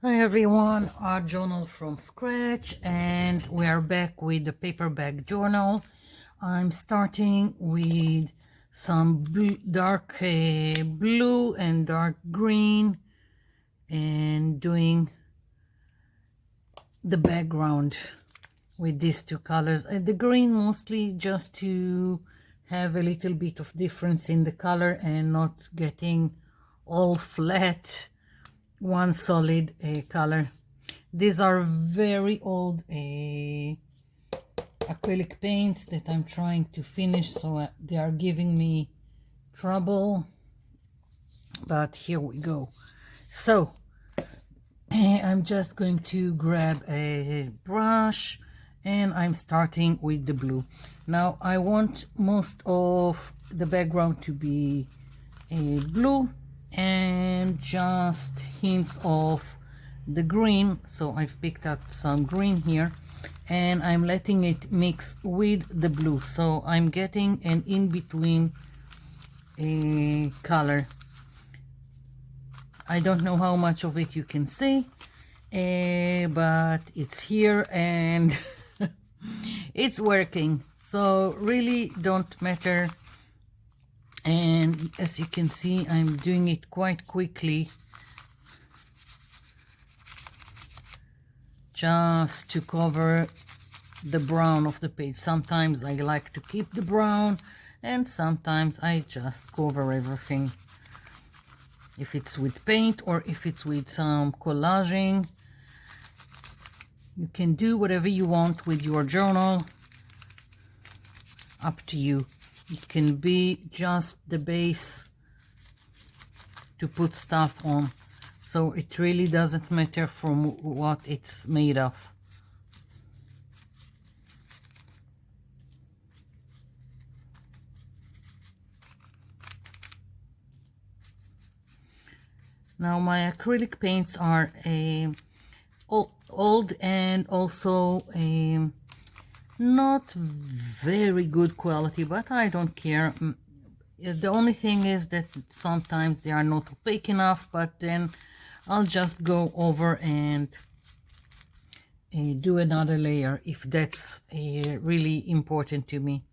Hi everyone, art journal from scratch, and we are back with the paperback journal. I'm starting with some dark blue and dark green and doing the background with these two colors. The green mostly just to have a little bit of difference in the color and not getting all flat one solid color. These are very old acrylic paints that I'm trying to finish, so they are giving me trouble, but here we go. So I'm just going to grab a brush and I'm starting with the blue. Now I want most of the background to be blue and just hints of the green, so I've picked up some green here and I'm letting it mix with the blue, so I'm getting an in-between color. I don't know how much of it you can see, but it's here and it's working, so really don't matter. And as you can see, I'm doing it quite quickly just to cover the brown of the page. Sometimes I like to keep the brown and sometimes I just cover everything, if it's with paint or if it's with some collaging. You can do whatever you want with your journal, up to you. It can be just the base to put stuff on, so it really doesn't matter from what it's made of. Now my acrylic paints are old and also not very good quality, but I don't care. The only thing is that sometimes they are not opaque enough, but then I'll just go over and do another layer if that's really important to me.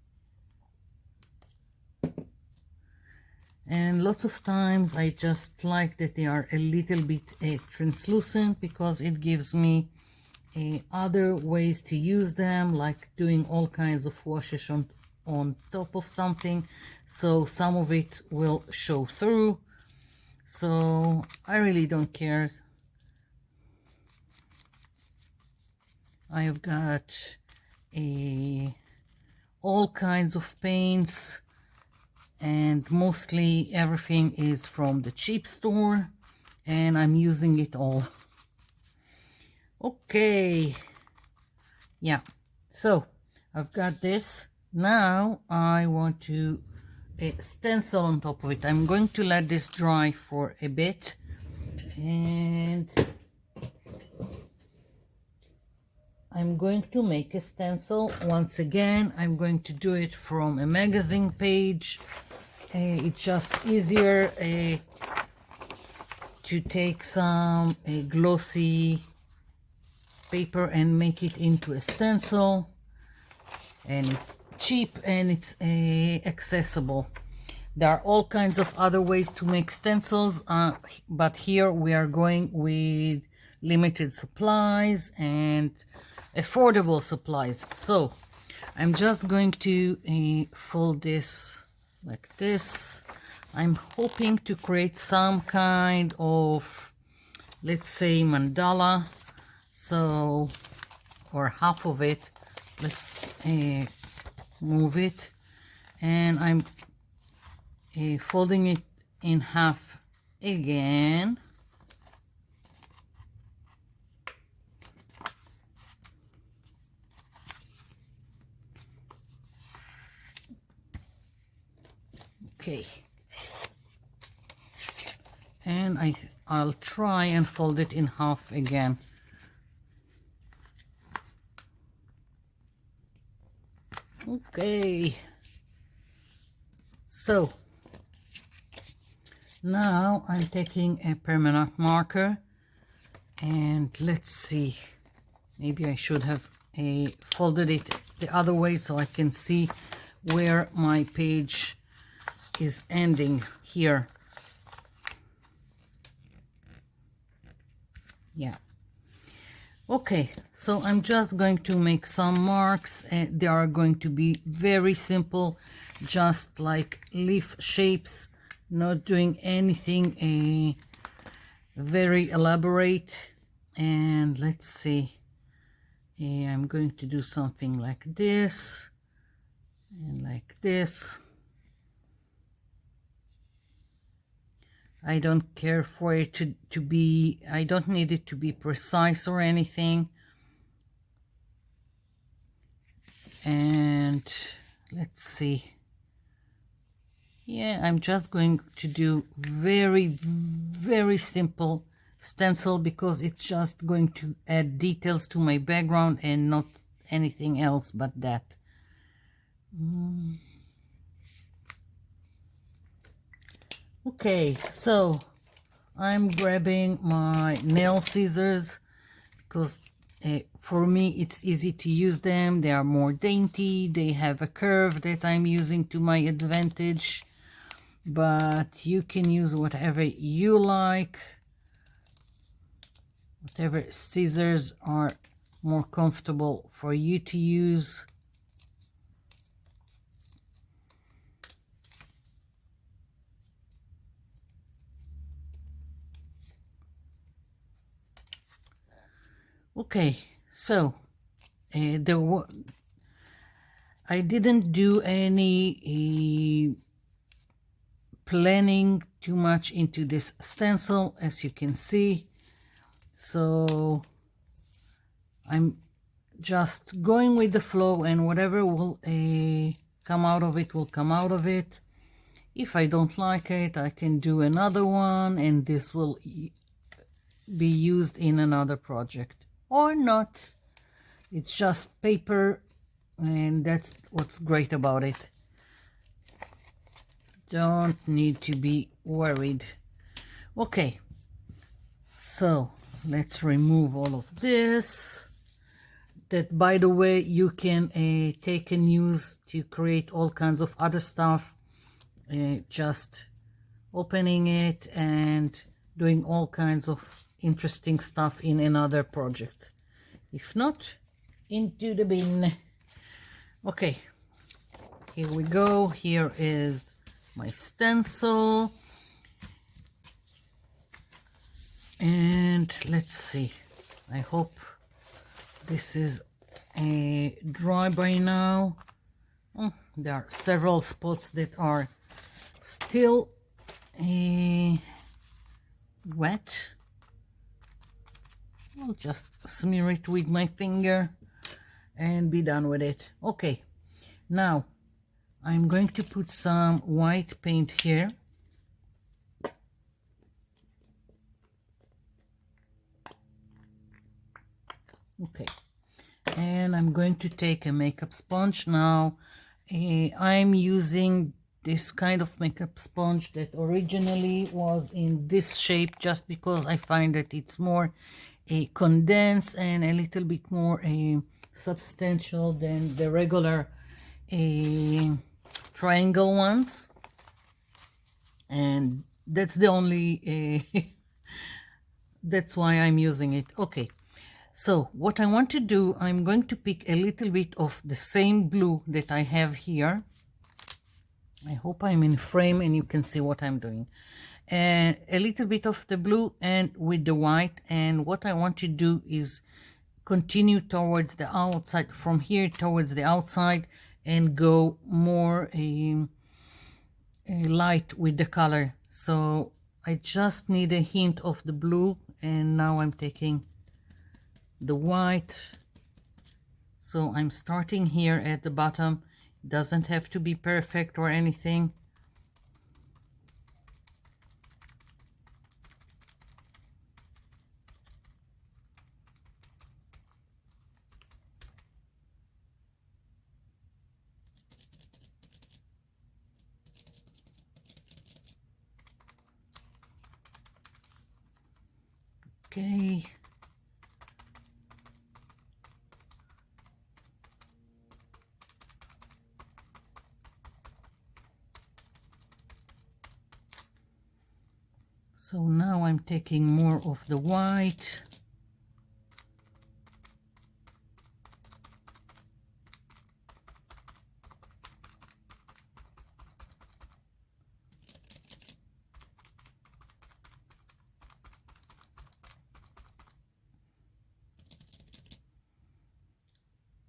And lots of times I just like that they are a little bit translucent, because it gives me other ways to use them, like doing all kinds of washes on top of something, so some of it will show through. So I really don't care. I've got all kinds of paints, and mostly everything is from the cheap store, and I'm using it all. Okay, yeah, so I've got this. Now I want to stencil on top of it. I'm going to let this dry for a bit, and I'm going to make a stencil. Once again, I'm going to do it from a magazine page. It's just easier to take some glossy paper and make it into a stencil, and it's cheap and it's accessible. There are all kinds of other ways to make stencils, but here we are going with limited supplies and affordable supplies. So I'm just going to fold this like this. I'm hoping to create some kind of, let's say, mandala, so, or half of it. Let's move it, and I'm folding it in half again. Okay, and I'll try and fold it in half again. Okay, so now I'm taking a permanent marker And let's see, maybe I should have folded it the other way so I can see where my page is ending here. Yeah. Okay, so I'm just going to make some marks, and they are going to be very simple, just like leaf shapes, not doing anything very elaborate. And let's see, I'm going to do something like this and like this. I don't care for it to be, I don't need it to be precise or anything. And let's see. Yeah, I'm just going to do very simple stencil because it's just going to add details to my background and not anything else but that. Okay, so I'm grabbing my nail scissors because for me it's easy to use them. They are more dainty, they have a curve that I'm using to my advantage, but you can use whatever you like, whatever scissors are more comfortable for you to use. Okay, so I didn't do any planning too much into this stencil, as you can see, so I'm just going with the flow, and whatever will come out of it will come out of it. If I don't like it, I can do another one, and this will be used in another project or not. It's just paper, and that's what's great about it. Don't need to be worried. Okay, so let's remove all of this. That, by the way, you can take and use to create all kinds of other stuff. Just opening it and doing all kinds of interesting stuff in another project. If not, into the bin. Okay, here we go. Here is my stencil, and let's see, I hope this is dry by now. There are several spots that are still wet. I'll just smear it with my finger and be done with it. Okay, now I'm going to put some white paint here. Okay, and I'm going to take a makeup sponge now. I'm using this kind of makeup sponge that originally was in this shape just because I find that it's more condensed and a little bit more substantial than the regular triangle ones, and that's the only that's why I'm using it. Okay, so what I want to do, I'm going to pick a little bit of the same blue that I have here. I hope I'm in frame and you can see what I'm doing. And a little bit of the blue and with the white, and what I want to do is continue towards the outside, from here towards the outside, and go more light with the color. So I just need a hint of the blue, and now I'm taking the white. So I'm starting here at the bottom. It doesn't have to be perfect or anything. Okay, So now I'm taking more of the white.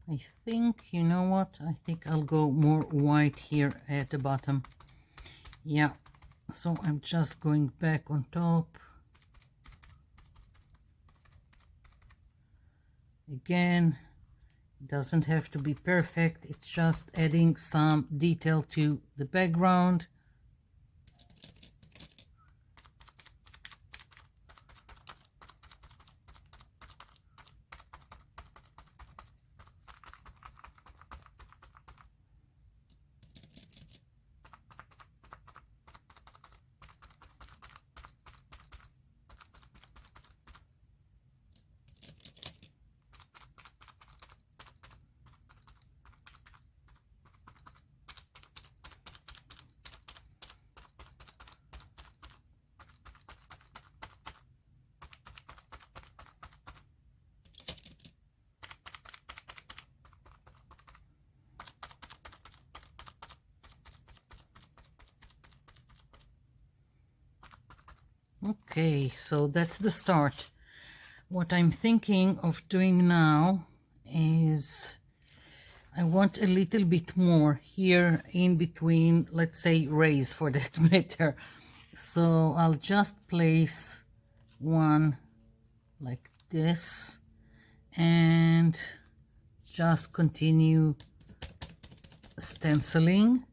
I think, you know what, I think I'll go more white here at the bottom. Yeah, so I'm just going back on top. Again, it doesn't have to be perfect, it's just adding some detail to the background. Okay, so that's the start. What I'm thinking of doing now is I want a little bit more here in between, let's say rays for that matter. So I'll just place one like this and just continue stenciling.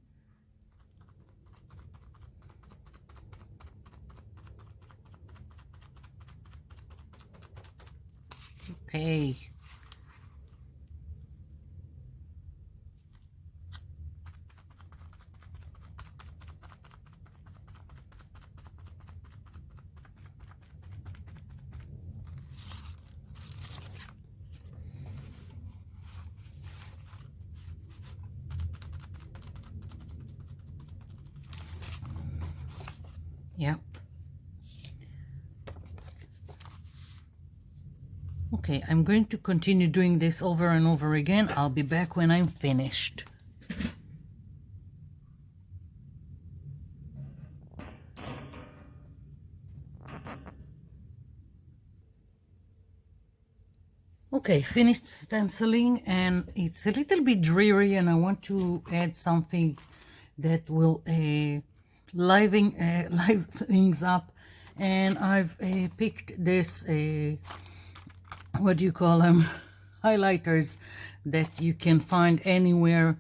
Okay. Yep. Okay, I'm going to continue doing this over and over again. I'll be back when I'm finished. Okay, finished stenciling, and it's a little bit dreary, and I want to add something that will liven things up. And I've picked this, what do you call them, highlighters that you can find anywhere.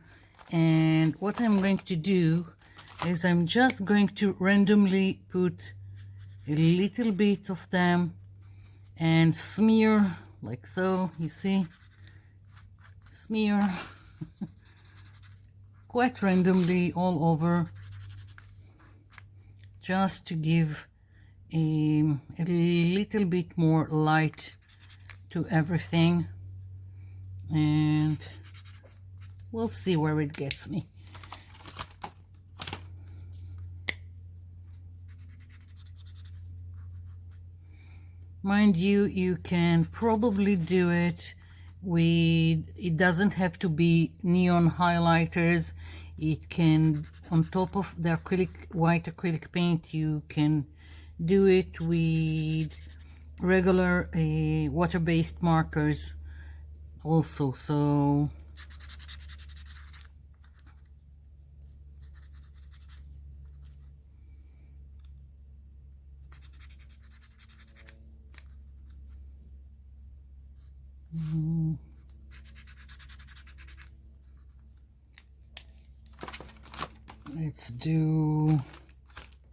And what I'm going to do is I'm just going to randomly put a little bit of them and smear like so, you see, smear quite randomly all over, just to give a little bit more light to everything, and we'll see where it gets me. Mind you, you can probably do it with, it doesn't have to be neon highlighters. It can, on top of the acrylic, white acrylic paint, you can do it with regular water-based markers also. So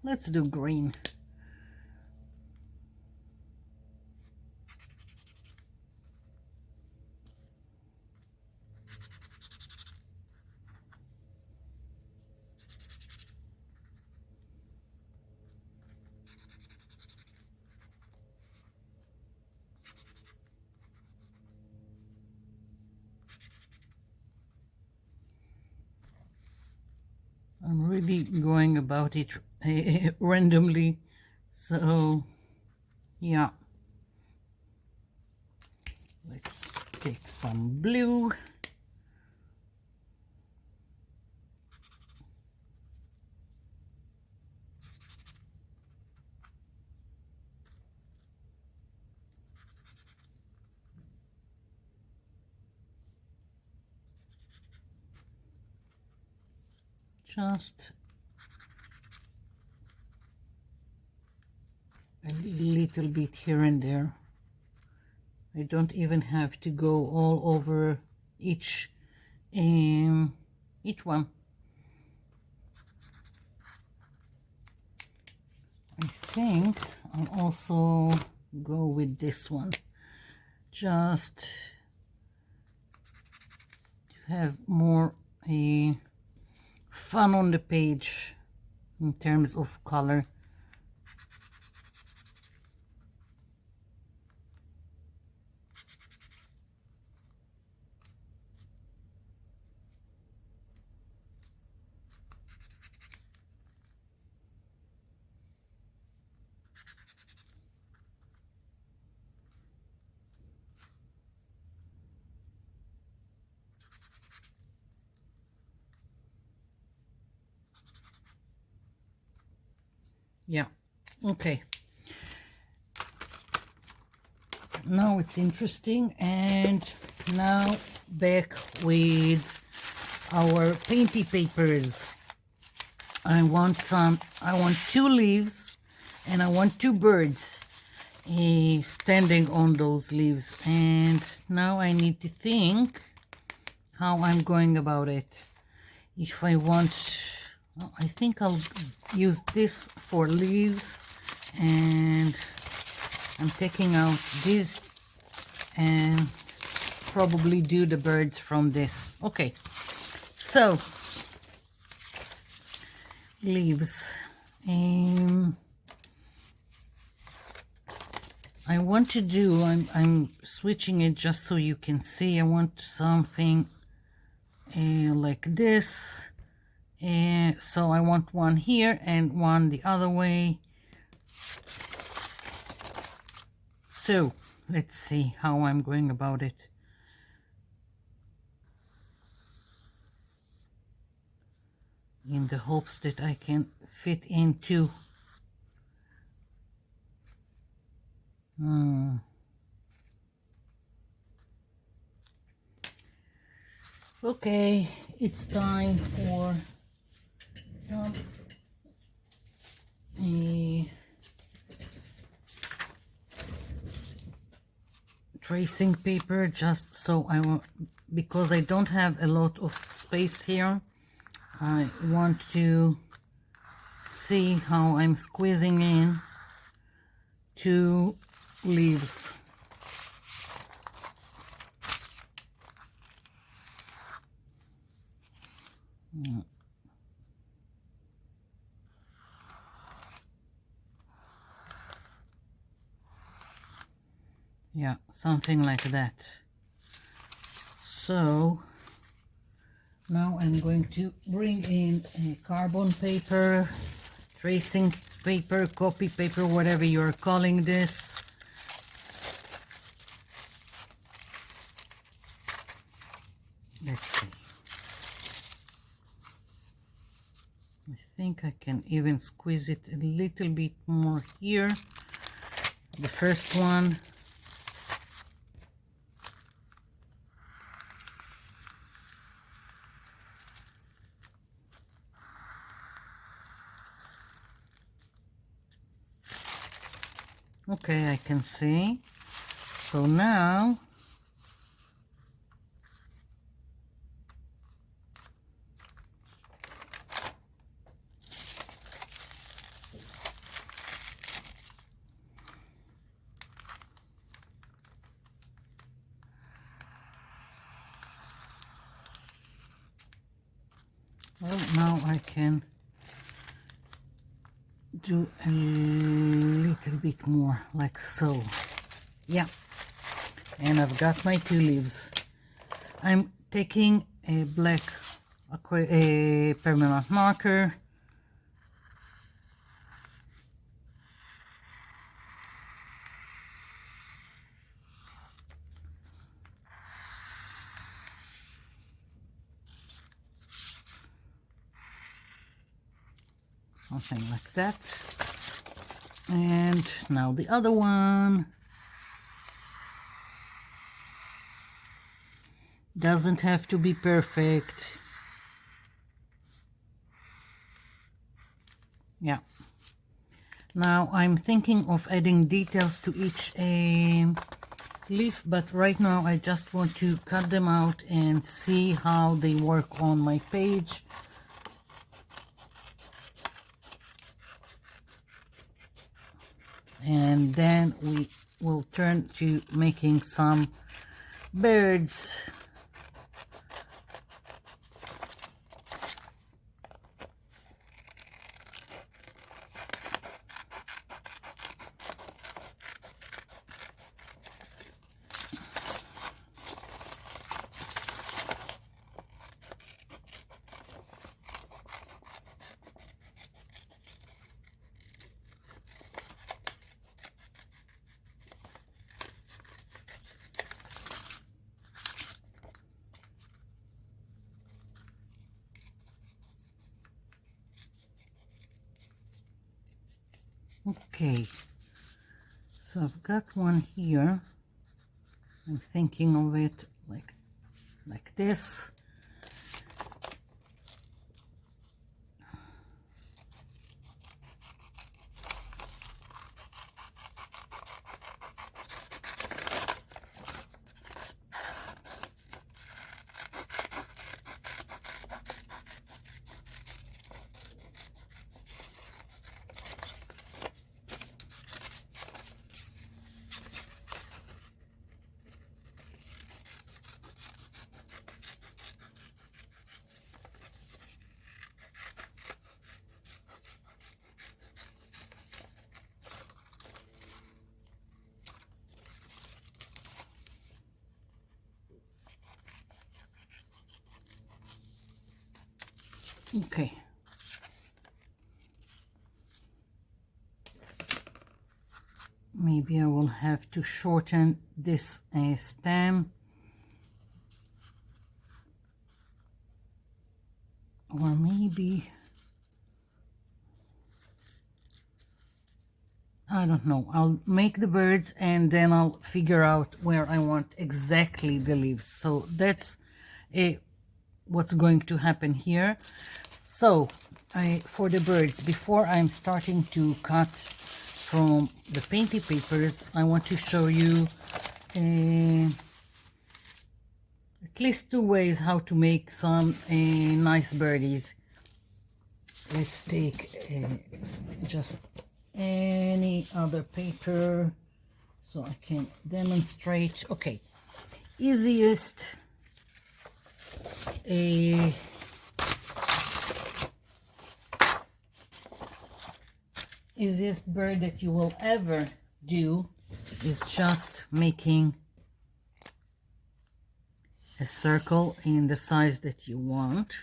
let's do green. I'm really going about it randomly So yeah, let's take some blue. Just a little bit here and there. I don't even have to go all over each one. I think I'll also go with this one, just to have more fun on the page in terms of color. Yeah, okay. Now it's interesting, and now back with our painty papers. I want 2 leaves, and I want 2 birds standing on those leaves. And now I need to think how I'm going about it. If I want, I think I'll use this for leaves, and I'm taking out this and probably do the birds from this. Okay, so leaves. I want to do, I'm switching it just so you can see. I want something like this. So I want one here and one the other way. So let's see how I'm going about it. In the hopes that I can fit into Okay, it's time for some tracing paper, just so I want, because I don't have a lot of space here. I want to see how I'm squeezing in 2 leaves. Yeah, something like that. So now I'm going to bring in a carbon paper, tracing paper, copy paper, whatever you're calling this. Let's see. I think I can even squeeze it a little bit more here. The first one. Okay, I can see. So now I can do a little bit more, like so. Yeah, and I've got my 2 leaves. I'm taking a black permanent marker, something like that. And now the other one. Doesn't have to be perfect. Yeah. Now I'm thinking of adding details to each leaf, but right now I just want to cut them out and see how they work on my page. And then we will turn to making some birds. Okay, so I've got one here. I'm thinking of it like this. Okay. Maybe I will have to shorten this stem, or maybe, I don't know. I'll make the birds and then I'll figure out where I want exactly the leaves. So that's what's going to happen here. So for the birds, before I'm starting to cut from the painty papers, I want to show you at least 2 ways how to make some nice birdies. Let's take just any other paper so I can demonstrate. Okay, easiest easiest bird that you will ever do is just making a circle in the size that you want,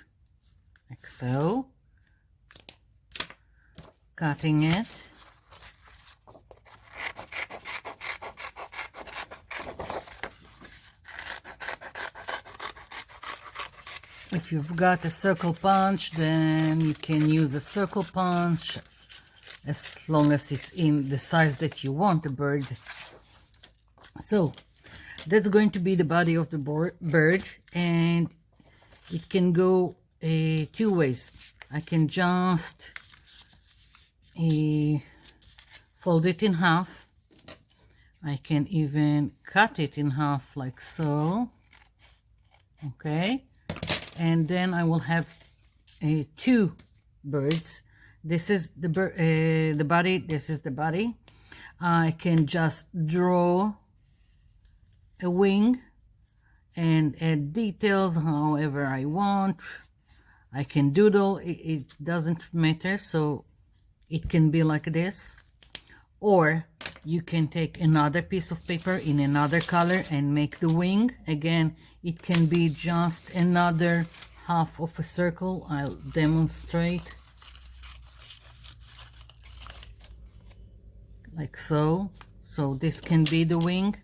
like so, cutting it, if you've got a circle punch, then you can use a circle punch as long as it's in the size that you want the bird. So that's going to be the body of the bird, and it can go 2 ways. I can just fold it in half. I can even cut it in half like so. Okay, and then I will have 2 birds. This is the body. This is the body. I can just draw a wing and add details however I want. I can doodle. It doesn't matter. So it can be like this, or you can take another piece of paper in another color and make the wing. Again, it can be just another half of a circle. I'll demonstrate. Like so. So this can be the wing.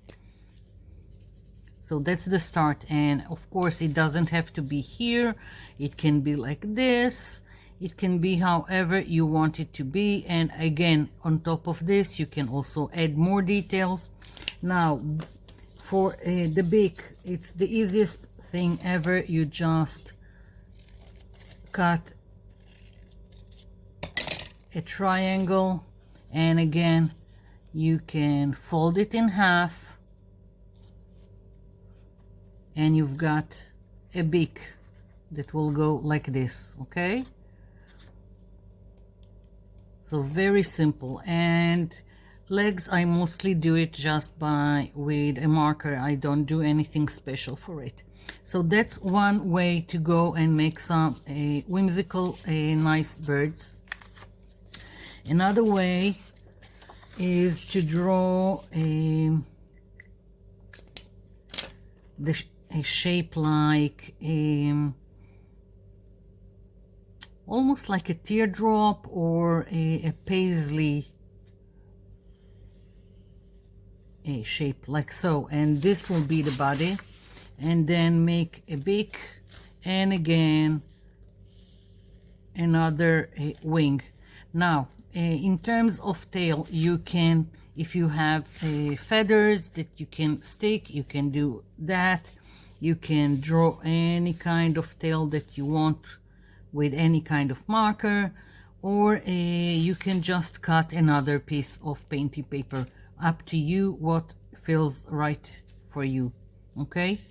So that's the start, and of course it doesn't have to be here. It can be like this. It can be however you want it to be, and again, on top of this you can also add more details. Now for the beak, it's the easiest thing ever. You just cut a triangle, and again you can fold it in half, and you've got a beak that will go like this. Okay, so very simple. And legs, I mostly do it just with a marker. I don't do anything special for it. So that's one way to go and make some whimsical nice birds. Another way is to draw a shape like almost like a teardrop or a paisley shape, like so. And this will be the body, and then make a beak, and again another wing. Now in terms of tail, you can, if you have feathers that you can stick, you can do that. You can draw any kind of tail that you want with any kind of marker, or you can just cut another piece of painty paper. Up to you what feels right for you. Okay,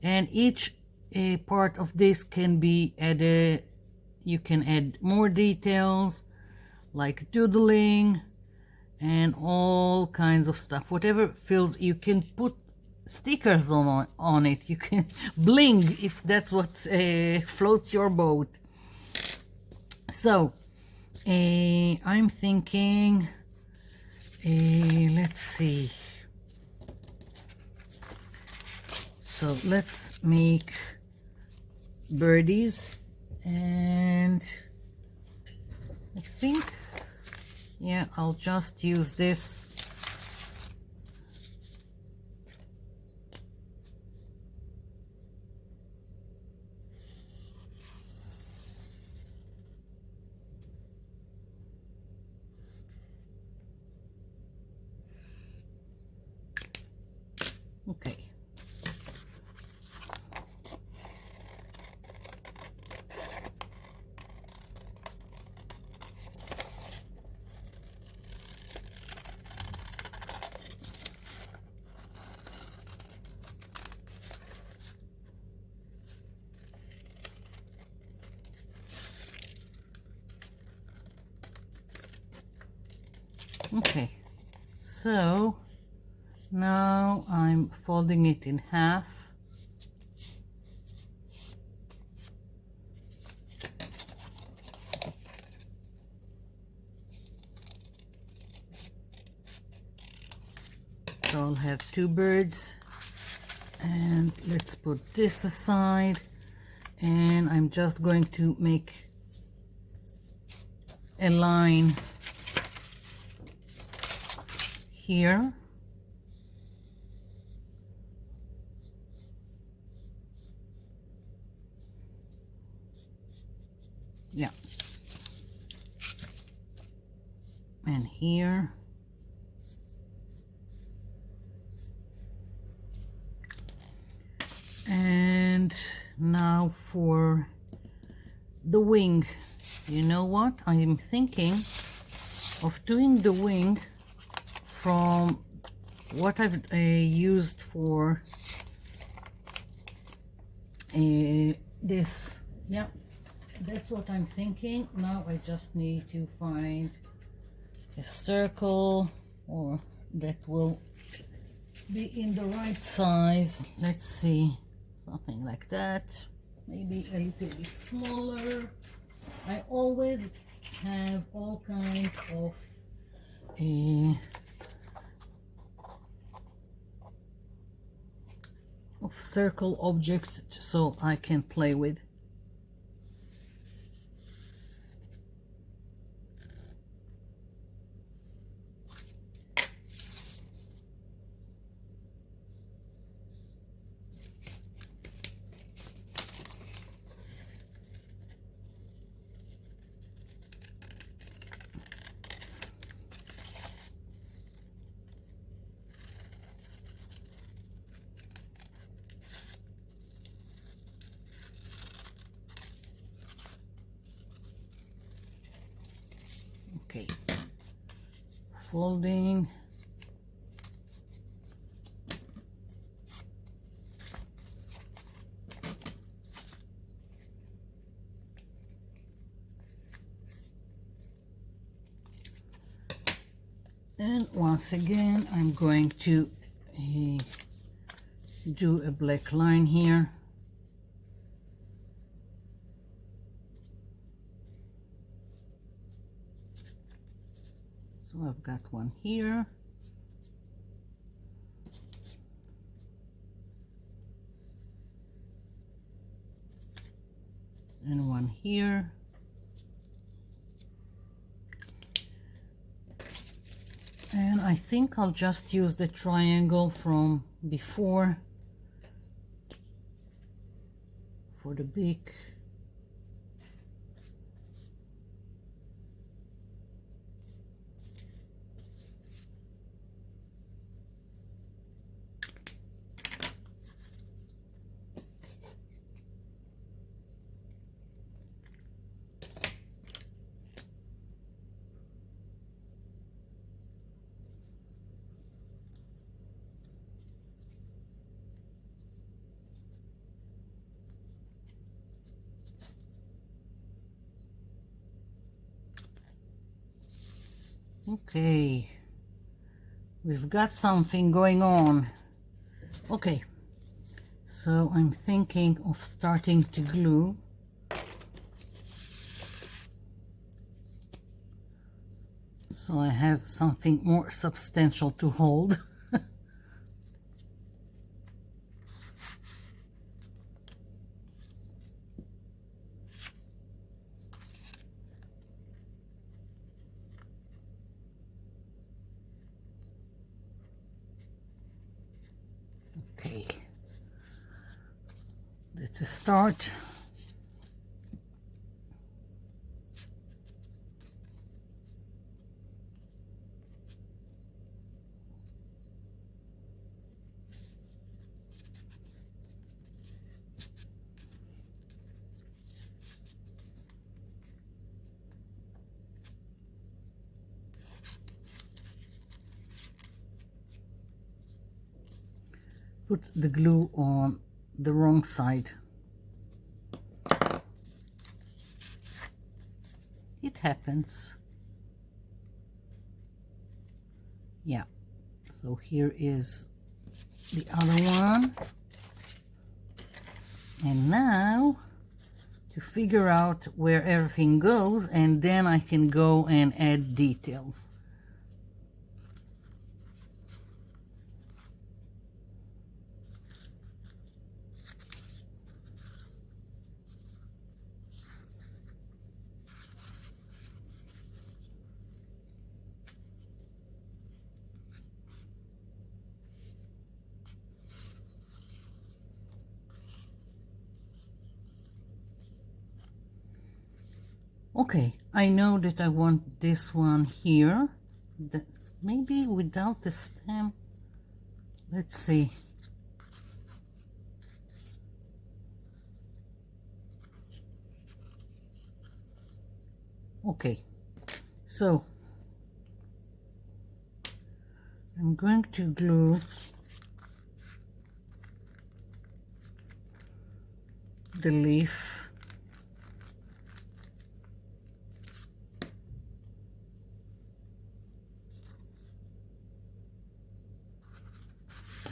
and each part of this can be added. You can add more details like doodling and all kinds of stuff, whatever feels. You can put stickers on it, you can bling if that's what floats your boat. So I'm thinking, let's see, so let's make birdies, and I think, yeah, I'll just use this. Okay. Okay, so now I'm folding it in half. So I'll have two birds, and let's put this aside, and I'm just going to make a line here. Yeah, and here, and now for the wing. You know what, I'm thinking of doing the wing from what I've used for this. Yeah, that's what I'm thinking. Now I just need to find a circle, or that will be in the right size. Let's see, something like that, maybe a little bit smaller. I always have all kinds of circle objects so I can play with. folding. And once again, I'm going to do a black line here. So I've got one here. And one here. And I think I'll just use the triangle from before for the beak. Okay, we've got something going on. Okay, so I'm thinking of starting to glue. So I have something more substantial to hold. Okay, that's a start. Put the glue on the wrong side. It happens. Yeah, so here is the other one. And now to figure out where everything goes, and then I can go and add details. Okay, I know that I want this one here, that maybe without the stem. Let's see. Okay, so I'm going to glue the leaf.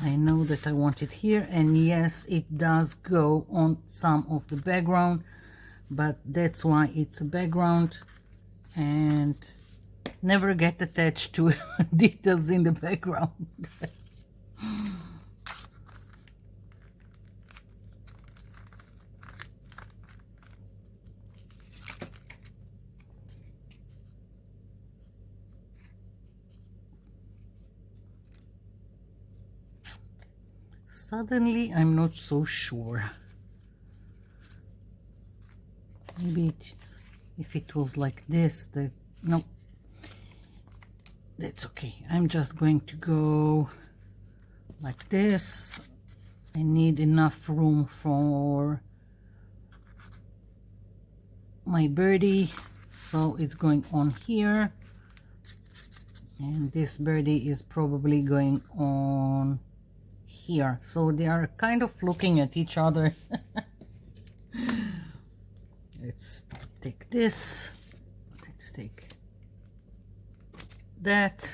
I know that I want it here, and yes, it does go on some of the background, but that's why it's a background, and never get attached to details in the background. Suddenly, I'm not so sure. Maybe if it was like this, no, that's okay. I'm just going to go like this. I need enough room for my birdie, so it's going on here. and this birdie is probably going on here, so they are kind of looking at each other. Let's take this, let's take that.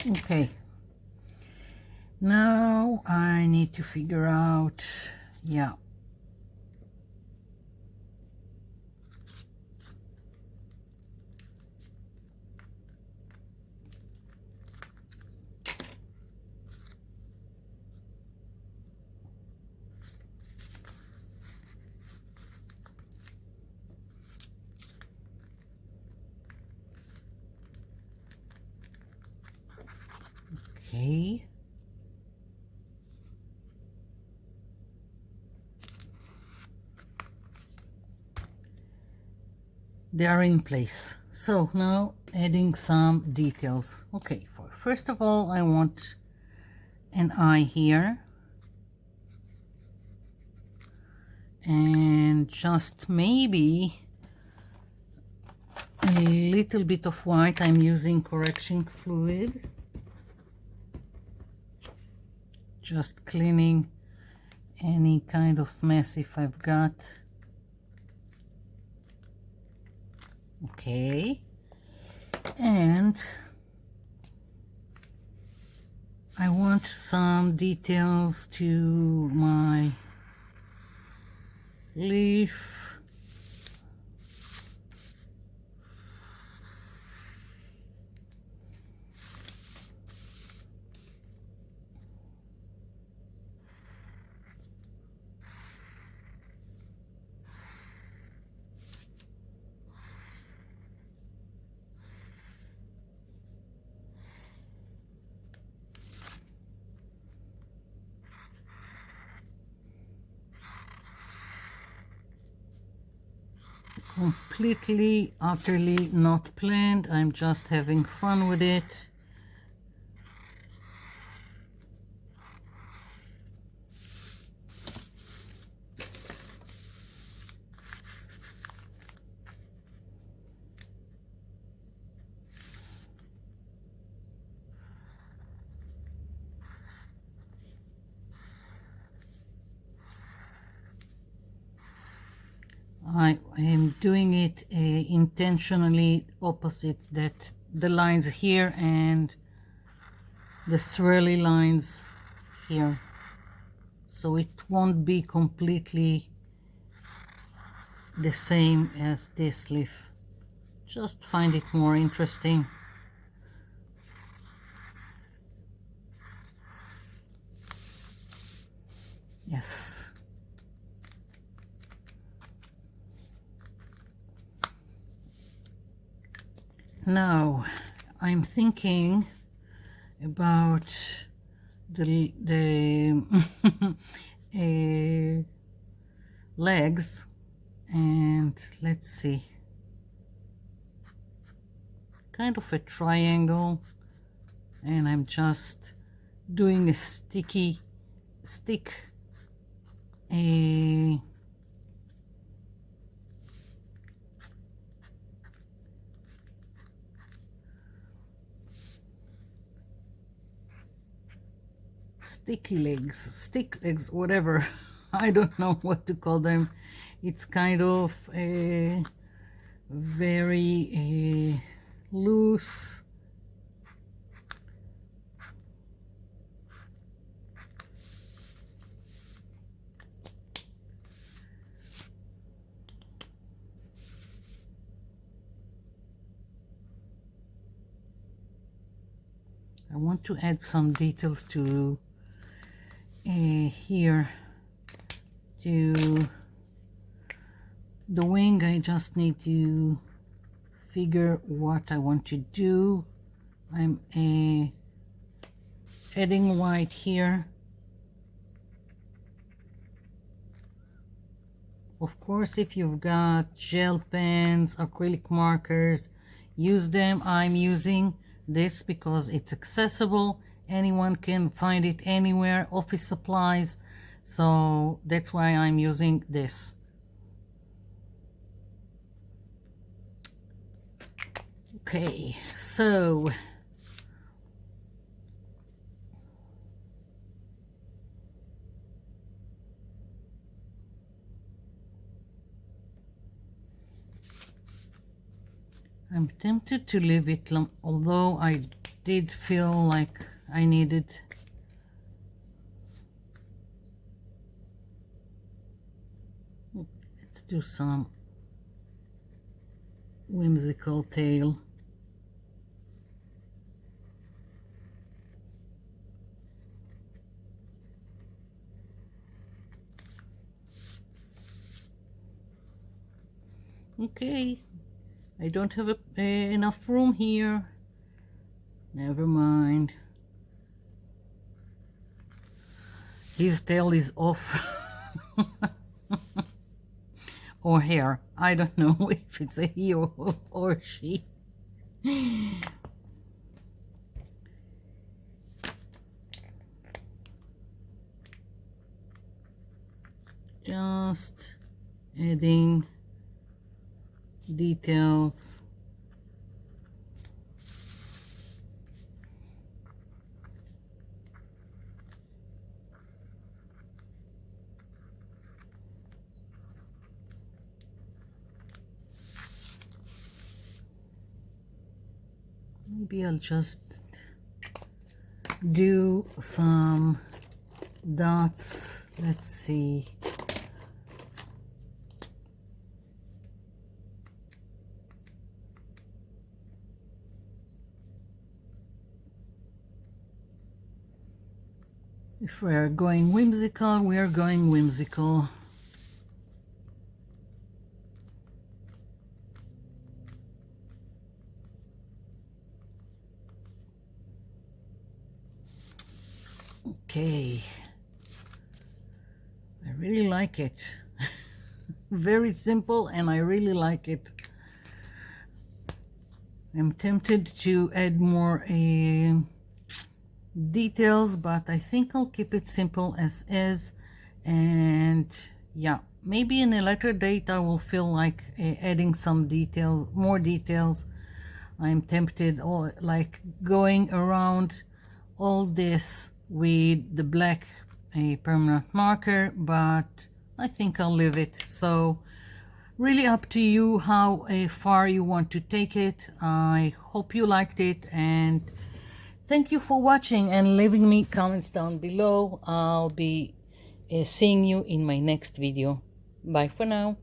Okay, now I need to figure out, yeah, okay. They are in place. So now adding some details. Okay, first of all, I want an eye here. And just maybe a little bit of white. I'm using correction fluid. Just cleaning any kind of mess if I've got. Okay, and I want some details to my leaf. Completely, utterly not planned. I'm just having fun with it. I am doing it intentionally opposite, that the lines here and the swirly lines here, so it won't be completely the same as this leaf. Just find it more interesting. Yes. Now I'm thinking about the legs, and let's see, kind of a triangle, and I'm just doing a stick stick legs, whatever. I don't know what to call them. It's kind of a very loose. I want to add some details to here to the wing. I just need to figure what I want to do. I'm adding white here. Of course, if you've got gel pens, acrylic markers, use them. I'm using this because it's accessible. Anyone can find it anywhere, office supplies, so that's why I'm using this. Okay, so I'm tempted to leave it long, although I did feel like I needed let's do some whimsical tail. Okay, I don't have enough room here. Never mind. His tail is off. Or hair. I don't know if it's a he or she. Just adding details. Maybe I'll just do some dots. Let's see. If we're going whimsical, we're going whimsical. Okay. I really like it. Very simple, and I really like it. I'm tempted to add more details, but I think I'll keep it simple as is. And yeah, maybe in a later date I will feel like adding some details, more details. I'm tempted, or like going around all this with the black permanent marker, but I think I'll leave it. So really up to you how far you want to take it. I hope you liked it, and thank you for watching and leaving me comments down below. I'll be seeing you in my next video. Bye for now.